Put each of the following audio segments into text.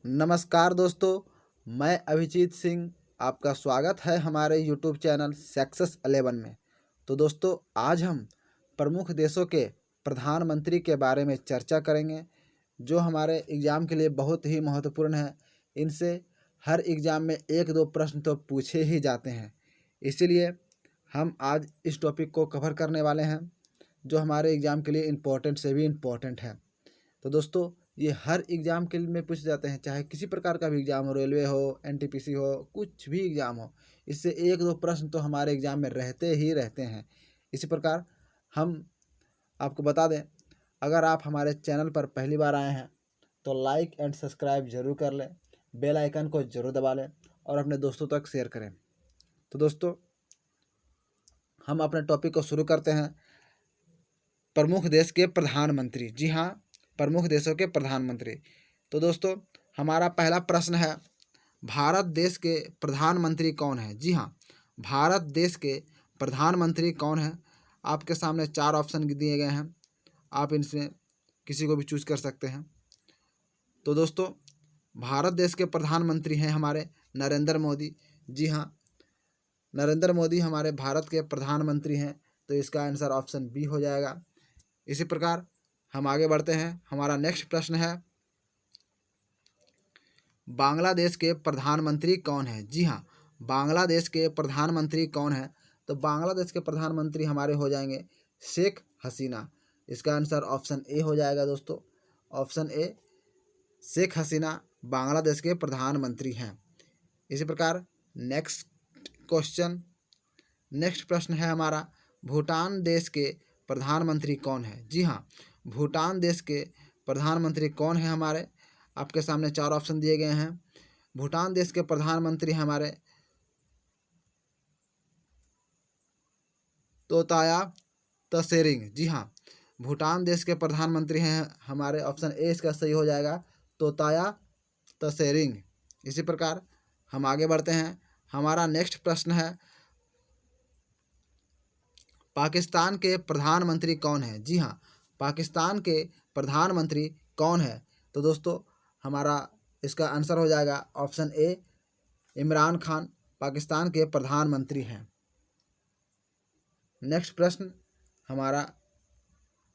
नमस्कार दोस्तों, मैं अभिजीत सिंह। आपका स्वागत है हमारे यूट्यूब चैनल सक्सेस 11 में। तो दोस्तों, आज हम प्रमुख देशों के प्रधानमंत्री के बारे में चर्चा करेंगे, जो हमारे एग्ज़ाम के लिए बहुत ही महत्वपूर्ण है। इनसे हर एग्ज़ाम में एक दो प्रश्न तो पूछे ही जाते हैं। इसीलिए हम आज इस टॉपिक को कवर करने वाले हैं, जो हमारे एग्ज़ाम के लिए इम्पोर्टेंट से भी इम्पोर्टेंट है। तो दोस्तों, ये हर एग्ज़ाम के लिए में पूछे जाते हैं, चाहे किसी प्रकार का भी एग्ज़ाम हो, रेलवे हो, एनटीपीसी हो, कुछ भी एग्ज़ाम हो। इससे एक दो प्रश्न तो हमारे एग्ज़ाम में रहते ही रहते हैं। इसी प्रकार हम आपको बता दें, अगर आप हमारे चैनल पर पहली बार आए हैं तो लाइक एंड सब्सक्राइब ज़रूर कर लें, बेल आइकन को ज़रूर दबा लें और अपने दोस्तों तक शेयर करें। तो दोस्तों, हम अपने टॉपिक को शुरू करते हैं। प्रमुख देश के प्रधानमंत्री, जी हाँ, प्रमुख देशों के प्रधानमंत्री। तो दोस्तों, हमारा पहला प्रश्न है, भारत देश के प्रधानमंत्री कौन है? जी हाँ, भारत देश के प्रधानमंत्री कौन है? आपके सामने 4 ऑप्शन दिए गए हैं, आप इनसे किसी को भी चूज कर सकते हैं। तो दोस्तों, भारत देश के प्रधानमंत्री हैं हमारे नरेंद्र मोदी। जी हाँ, नरेंद्र मोदी हमारे भारत के प्रधानमंत्री हैं, तो इसका आंसर ऑप्शन बी हो जाएगा। इसी प्रकार हम आगे बढ़ते हैं। हमारा नेक्स्ट प्रश्न है, बांग्लादेश के प्रधानमंत्री कौन है? जी हाँ, बांग्लादेश के प्रधानमंत्री कौन है? तो बांग्लादेश के प्रधानमंत्री हमारे हो जाएंगे शेख हसीना। इसका आंसर ऑप्शन ए हो जाएगा दोस्तों। ऑप्शन ए, शेख हसीना बांग्लादेश के प्रधानमंत्री हैं। इसी प्रकार नेक्स्ट क्वेश्चन, नेक्स्ट प्रश्न है हमारा, भूटान देश के प्रधानमंत्री कौन है? जी हाँ, भूटान देश के प्रधानमंत्री कौन है हमारे? आपके सामने 4 ऑप्शन दिए गए हैं। भूटान देश के प्रधानमंत्री हमारे तोताया तसेरिंग। जी हाँ, भूटान देश के प्रधानमंत्री हैं हमारे, ऑप्शन ए इसका सही हो जाएगा, तोताया तसेरिंग। इसी प्रकार हम आगे बढ़ते हैं। हमारा नेक्स्ट प्रश्न है, पाकिस्तान के प्रधानमंत्री कौन है? जी हाँ, पाकिस्तान के प्रधानमंत्री कौन है? तो दोस्तों, हमारा इसका आंसर हो जाएगा ऑप्शन ए, इमरान खान पाकिस्तान के प्रधानमंत्री हैं। नेक्स्ट प्रश्न, हमारा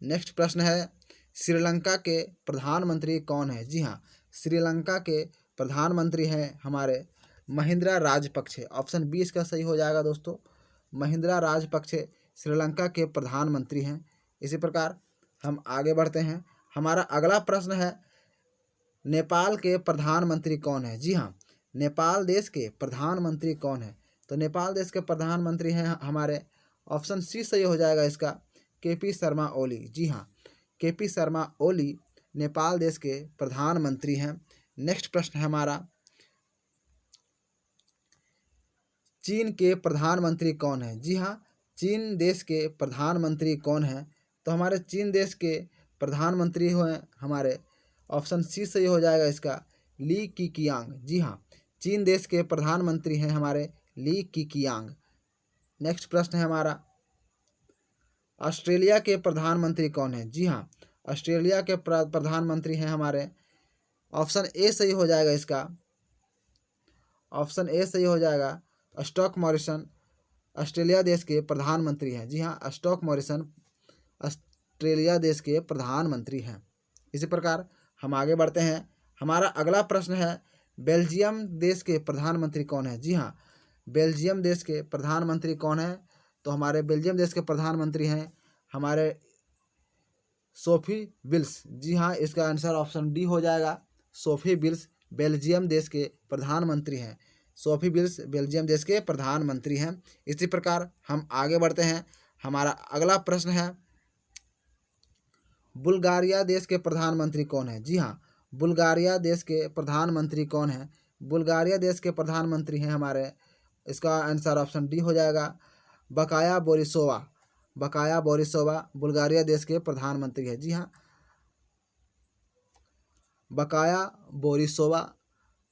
नेक्स्ट प्रश्न है, श्रीलंका के प्रधानमंत्री कौन है? जी हाँ, श्रीलंका के प्रधानमंत्री हैं हमारे महिंद्रा राजपक्षे। ऑप्शन बी इसका सही हो जाएगा दोस्तों, महिंद्रा राजपक्षे श्रीलंका के प्रधानमंत्री हैं। इसी प्रकार हम आगे बढ़ते हैं। हमारा अगला प्रश्न है, नेपाल के प्रधानमंत्री कौन है? जी हाँ, नेपाल देश के प्रधानमंत्री कौन है? तो नेपाल देश के प्रधानमंत्री हैं हमारे, ऑप्शन सी सही हो जाएगा इसका, केपी शर्मा ओली। जी हाँ, केपी शर्मा ओली नेपाल देश के प्रधानमंत्री हैं। नेक्स्ट प्रश्न है हमारा, चीन के प्रधानमंत्री कौन है? जी हाँ, चीन देश के प्रधानमंत्री कौन है? तो हमारे चीन देश के प्रधानमंत्री हुए हमारे, ऑप्शन सी सही हो जाएगा इसका, ली कीकियांग। जी हाँ, चीन देश के प्रधानमंत्री हैं हमारे ली कीकियांग। नेक्स्ट प्रश्न है हमारा, ऑस्ट्रेलिया के प्रधानमंत्री कौन है? जी हाँ, ऑस्ट्रेलिया के प्रधानमंत्री हैं हमारे, ऑप्शन ए सही हो जाएगा इसका, ऑप्शन ए सही हो जाएगा, स्कॉट मॉरिसन ऑस्ट्रेलिया देश के प्रधानमंत्री हैं। जी हाँ, स्कॉट मॉरिसन ऑस्ट्रेलिया देश के प्रधानमंत्री हैं। इसी प्रकार हम आगे बढ़ते हैं। हमारा अगला प्रश्न है, बेल्जियम देश के प्रधानमंत्री कौन है? जी हाँ, बेल्जियम देश के प्रधानमंत्री कौन है? तो हमारे बेल्जियम देश के प्रधानमंत्री हैं हमारे सोफी विल्स। जी हाँ, इसका आंसर ऑप्शन डी हो जाएगा, सोफी विल्स बेल्जियम देश के प्रधानमंत्री हैं। सोफी विल्स बेल्जियम देश के प्रधानमंत्री हैं। इसी प्रकार हम आगे बढ़ते हैं। हमारा अगला प्रश्न है, बुल्गारिया देश के प्रधानमंत्री कौन है? जी हाँ, बुल्गारिया देश के प्रधानमंत्री कौन है? बुल्गारिया देश के प्रधानमंत्री हैं हमारे, इसका आंसर ऑप्शन डी हो जाएगा, बकाया बोरिसोवा। बकाया बोरिसोवा बुल्गारिया देश के प्रधानमंत्री है। जी हाँ, बकाया बोरिसोवा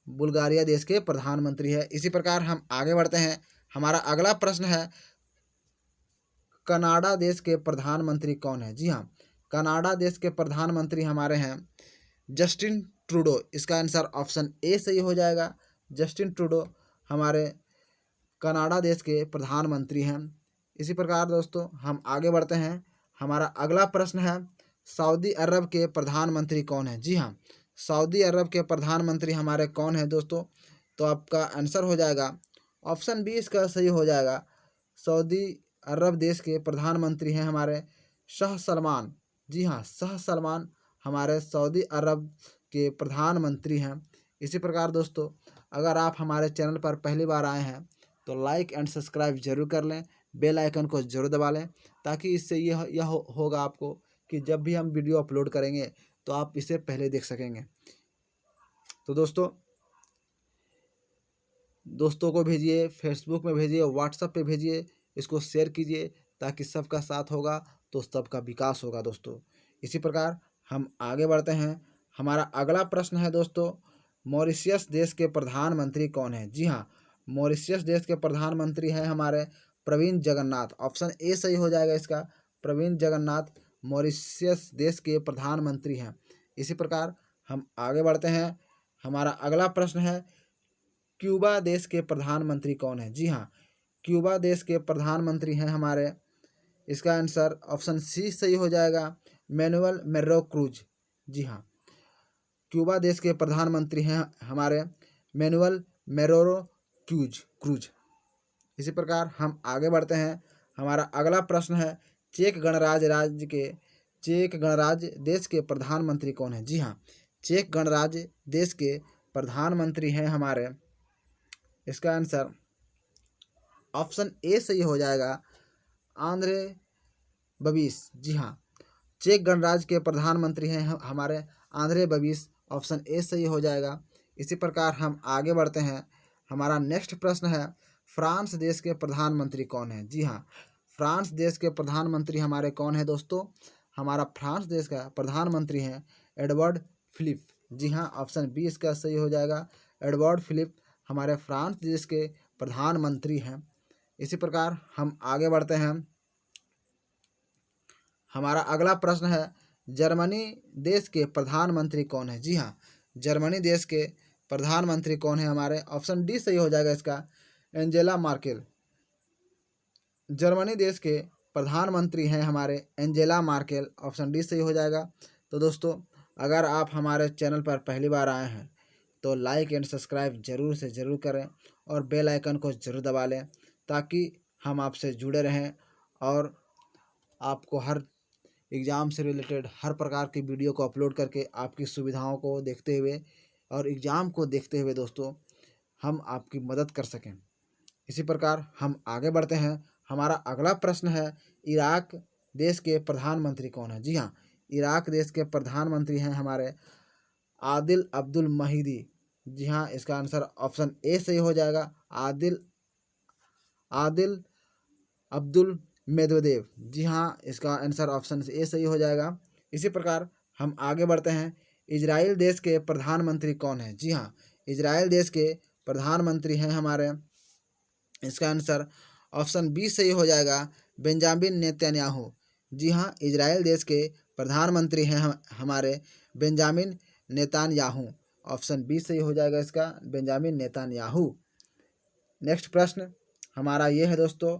बुल्गारिया देश के प्रधानमंत्री है। इसी प्रकार हम आगे बढ़ते हैं। हमारा अगला प्रश्न है, कनाडा देश के प्रधानमंत्री कौन है? जी हाँ, कनाडा देश के प्रधानमंत्री हमारे हैं जस्टिन ट्रूडो, इसका आंसर ऑप्शन ए सही हो जाएगा। जस्टिन ट्रूडो हमारे कनाडा देश के प्रधानमंत्री हैं। इसी प्रकार दोस्तों हम आगे बढ़ते हैं। हमारा अगला प्रश्न है, सऊदी अरब के प्रधानमंत्री कौन है? जी हाँ, सऊदी अरब के प्रधानमंत्री हमारे कौन है दोस्तों? तो आपका आंसर हो जाएगा ऑप्शन बी, इसका सही हो जाएगा। सऊदी अरब देश के प्रधानमंत्री हैं हमारे शाह सलमान। जी हाँ, शाह सलमान हमारे सऊदी अरब के प्रधानमंत्री हैं। इसी प्रकार दोस्तों अगर आप हमारे चैनल पर पहली बार आए हैं तो लाइक एंड सब्सक्राइब जरूर कर लें, बेल आइकन को जरूर दबा लें, ताकि इससे यह होगा आपको कि जब भी हम वीडियो अपलोड करेंगे तो आप इसे पहले देख सकेंगे। तो दोस्तों को भेजिए, फेसबुक में भेजिए, व्हाट्सएप पे भेजिए, इसको शेयर कीजिए, ताकि सबका साथ होगा तो सबका विकास होगा दोस्तों। इसी प्रकार हम आगे बढ़ते हैं। हमारा अगला प्रश्न है दोस्तों, मॉरिशस देश के प्रधानमंत्री कौन है? जी हाँ, मॉरिशस देश के प्रधानमंत्री हैं हमारे प्रविंद जगन्नाथ। ऑप्शन ए सही हो जाएगा इसका। प्रविंद जगन्नाथ मॉरिशस देश के प्रधानमंत्री हैं। इसी प्रकार हम आगे बढ़ते हैं। हमारा अगला प्रश्न है, क्यूबा देश के प्रधानमंत्री कौन है? जी हाँ, क्यूबा देश के प्रधानमंत्री हैं हमारे, इसका आंसर ऑप्शन सी सही हो जाएगा, मैनुअल मेर्रो क्रूज। जी हाँ, क्यूबा देश के प्रधानमंत्री हैं हमारे मैनुअल मेरोरो क्रूज। इसी प्रकार हम आगे बढ़ते हैं। हमारा अगला प्रश्न है, चेक गणराज्य देश के प्रधानमंत्री कौन है? जी हाँ, चेक गणराज्य देश के प्रधानमंत्री हैं हमारे, इसका आंसर ऑप्शन ए सही हो जाएगा, आंद्रे बबीस। जी हाँ, चेक गणराज्य के प्रधानमंत्री हैं हमारे आंद्रे बबीस। ऑप्शन ए सही हो जाएगा। इसी प्रकार हम आगे बढ़ते हैं। हमारा नेक्स्ट प्रश्न है, फ्रांस देश के प्रधानमंत्री कौन है? जी हाँ, फ्रांस देश के प्रधानमंत्री हमारे कौन है दोस्तों? हमारा फ्रांस देश का प्रधानमंत्री हैं एडवर्ड फिलिप। जी हाँ, ऑप्शन बी इसका सही हो जाएगा। एडवर्ड फिलिप हमारे फ्रांस देश के प्रधानमंत्री हैं। इसी प्रकार हम आगे बढ़ते हैं। हमारा अगला प्रश्न है, जर्मनी देश के प्रधानमंत्री कौन है? जी हाँ, जर्मनी देश के प्रधानमंत्री कौन है हमारे? ऑप्शन डी सही हो जाएगा इसका, एंजेला मार्केल। जर्मनी देश के प्रधानमंत्री हैं हमारे एंजेला मार्केल। ऑप्शन डी सही हो जाएगा। तो दोस्तों अगर आप हमारे चैनल पर पहली बार आए हैं तो लाइक एंड सब्सक्राइब जरूर से ज़रूर करें और बेल आइकन को ज़रूर दबा लें, ताकि हम आपसे जुड़े रहें और आपको हर एग्ज़ाम से रिलेटेड हर प्रकार की वीडियो को अपलोड करके आपकी सुविधाओं को देखते हुए और एग्ज़ाम को देखते हुए दोस्तों हम आपकी मदद कर सकें। इसी प्रकार हम आगे बढ़ते हैं। हमारा अगला प्रश्न है, इराक देश के प्रधानमंत्री कौन है? जी हाँ, इराक देश के प्रधानमंत्री हैं हमारे आदिल अब्दुल महीदी। जी हाँ, इसका आंसर ऑप्शन ए सही हो जाएगा, आदिल अब्दुल मेदवेदेव। जी हाँ, इसका आंसर ऑप्शन ए सही हो जाएगा। इसी प्रकार हम आगे बढ़ते हैं। इजराइल देश के प्रधानमंत्री कौन है? जी हाँ, इजराइल देश के प्रधानमंत्री हैं हमारे, इसका आंसर ऑप्शन बी सही हो जाएगा, बेंजामिन नेतन्याहू। जी हाँ, इजराइल देश के प्रधानमंत्री हैं हमारे बेंजामिन नेतन्याहू। ऑप्शन बी सही हो जाएगा इसका, बेंजामिन नेतन्याहू। नेक्स्ट प्रश्न हमारा ये है दोस्तों,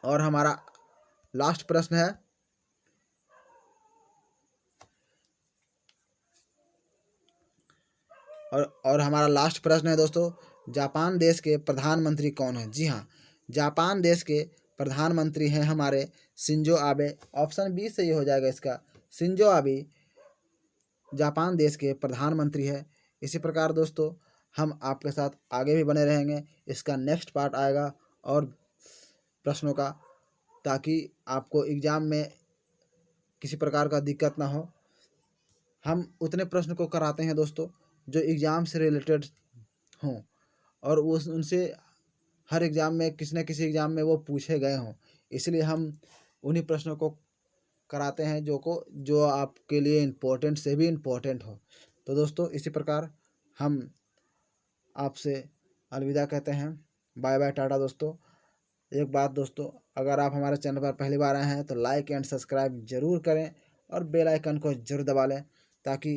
और हमारा लास्ट प्रश्न है, और हमारा लास्ट प्रश्न है दोस्तों, जापान देश के प्रधानमंत्री कौन है? जी हाँ, जापान देश के प्रधानमंत्री हैं हमारे शिंजो आबे। ऑप्शन बी सही हो जाएगा इसका, शिंजो आबे जापान देश के प्रधानमंत्री है। इसी प्रकार दोस्तों हम आपके साथ आगे भी बने रहेंगे। इसका नेक्स्ट पार्ट आएगा और प्रश्नों का, ताकि आपको एग्ज़ाम में किसी प्रकार का दिक्कत ना हो। हम उतने प्रश्न को कराते हैं दोस्तों जो एग्ज़ाम से रिलेटेड हों, और उनसे हर एग्ज़ाम में किसी न किसी एग्ज़ाम में वो पूछे गए हों, इसलिए हम उन्हीं प्रश्नों को कराते हैं जो आपके लिए इम्पोर्टेंट से भी इम्पोर्टेंट हो। तो दोस्तों इसी प्रकार हम आपसे अलविदा कहते हैं। बाय बाय, टाटा दोस्तों। एक बात दोस्तों, अगर आप हमारे चैनल पर पहली बार आए हैं तो लाइक एंड सब्सक्राइब जरूर करें और बेल आइकन को जरूर दबा लें ताकि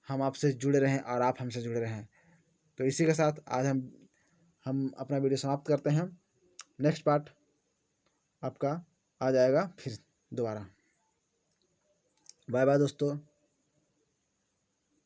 हम आपसे जुड़े रहें और आप हमसे जुड़े रहें। तो इसी के साथ आज हम अपना वीडियो समाप्त करते हैं। नेक्स्ट पार्ट आपका आ जाएगा फिर दोबारा। बाय बाय दोस्तों।